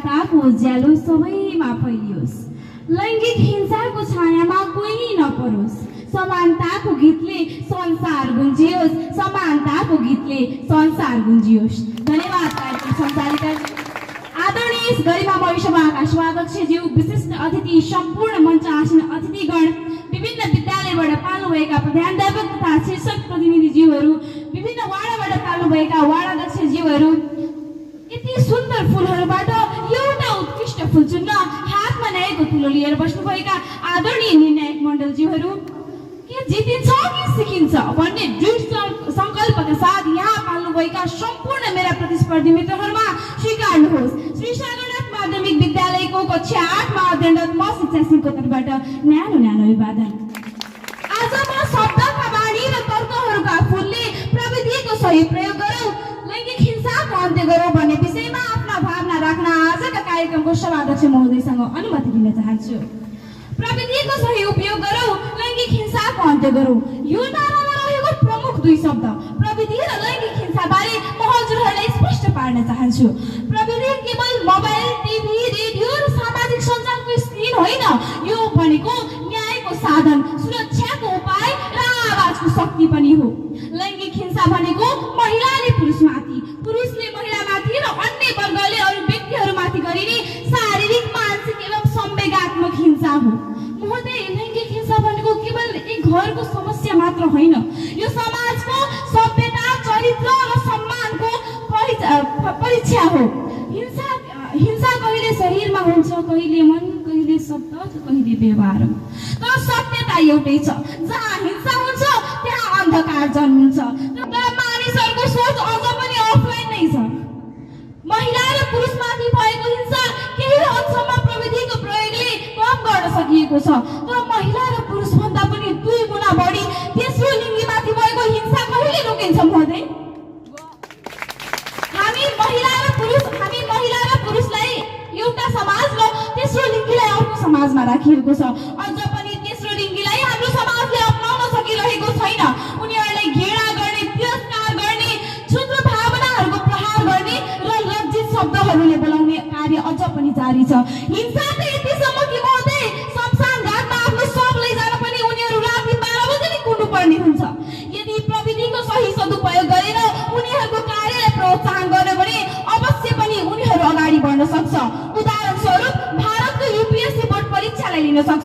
समानताको उज्यालो सबैमा फैलियोस्। लैङ्गिक हिंसाको छायामा कोही नपरोस्। समानताको गीतले संसार गुन्जियोस्। समानताको गीतले संसार गुन्जियोस्। धन्यवाद। कार्यक्रम सञ्चालिका आदरणीय गरिमा भविष्यवाका स्वाध्यक्षज्यू, विशिष्ट अतिथि, सम्पूर्ण मञ्च आसीन अतिथिगण, विभिन्न विद्यालयबाट पाल्नुभएका प्रधानाध्यापक तथा शिक्षक प्रतिनिधिज्यूहरू, विभिन्न वाडाबाट पाल्नुभएका वाडाध्यक्षज्यूहरू, यति सुन्दर फुलहरूबाट एउटा उत्कृष्ट फुल चुन्न हातमा ल्याएको तुलो लिएर बस्नुभएका आदरणीय निर्णायक मण्डलज्यूहरू, के जितिन्छ कि सिकिन्छ भन्ने दृढ सङ्कल्पका साथ यहाँ पाल्नुभएका सम्पूर्ण मेरा प्रतिस्पर्धी मित्रहरूमा स्वीकार्नुहोस् श्री सागरनाथ माध्यमिक विद्यालयको कक्षा 8 मा अध्ययनरत म शिक्षा सिंहको तर्फबाट न्यानो अभिवादन। आज म शब्दका बाणी र तर्कहरूका फुलले प्रविधिको सही प्रयोग गरौँ, लैङ्गिक हिंसाको अन्त्य गरौँ भन्ने विषयमा आफ्ना भावना राख्न आजका कार्यक्रमको सभाध्यक्ष महोदयसँग अनुमति लिन चाहन्छु। प्रविधिको सही उपयोग गरौँ, लैङ्गिक हिंसाको अन्त्य गरौँ, यो नारामा रहेको प्रमुख दुई शब्द प्रविधि र लैङ्गिक हिंसा बारे म हजुरहरूलाई स्पष्ट पार्न चाहन्छु। प्रविधि केवल मोबाइल, टिभी, रेडियो र सामाजिक सञ्जालको स्क्रिन होइन, यो भनेको न्यायको साधन, सुरक्षाको उपाय र आवाजको शक्ति पनि हो। लैङ्गिक हिंसा भनेको महिलाले पुरुषमाथि, पुरुषले महिलामाथि र अन्य वर्गले अरू व्यक्तिहरूमाथि गरिने शारीरिक, मानसिक एवं संवेगात्मक हिंसा हो। महोदय, लैङ्गिक हिंसा भनेको केवल एक घरको समस्या मात्र होइन, यो समाजको सभ्यता, चरित्र र सम्मानको परीक्षा हो। हिंसा कहिले शरीरमा हुन्छ, कहिले मन, कहिले शब्द, कहिले व्यवहार, तर सत्यता एउटै छ। जहाँ हिंसा हुन्छ त्यहाँ अन्धकार जन्मिन्छ। तर मानिसहरूको सोच अझ पनि अफलाइन नै छ। महिला र पुरुषमाथि भएको हिंसा केही हदसम्म प्रविधिको प्रयोगले कम गर्न सकिएको छ, तर महिला र पुरुषभन्दा पनि 2 गुणा बढी तेस्रो लिङ्गीमाथि भएको हिंसा कहिले रोकिन्छ महोदय? हामी महिला र पुरुषलाई एउटा समाज र तेस्रो लिङ्गीलाई अर्को समाजमा राखिएको छ। अझ पनि तेस्रो लिङ्गीलाई हाम्रो समाजले अपनाउन सकिरहेको छैन। उनीहरूलाई घृणा गर्ने, तिरस्कार गर्ने, क्षुद्र भावनाहरूको प्रहार गर्ने र लज्जित शब्दहरूले बोलाउने कार्य अझ पनि जारी छ। हिंसा त यतिसम्म कि महोदय, शमशान घाटमा आफ्नो शव लैजान पनि उनीहरू राति 12 बजे नै कुर्नुपर्ने हुन्छ। यदि प्रविधिको सही सदुपयोग गरेर उनीहरूको कार्यलाई प्रोत्साहन गर्यो भने अवश्य पनि उनीहरू अगाडि बढ्न सक्छ। उदाहरण स्वरूप भारतको UPSC बोर्ड परीक्षालाई लिन सक्छ।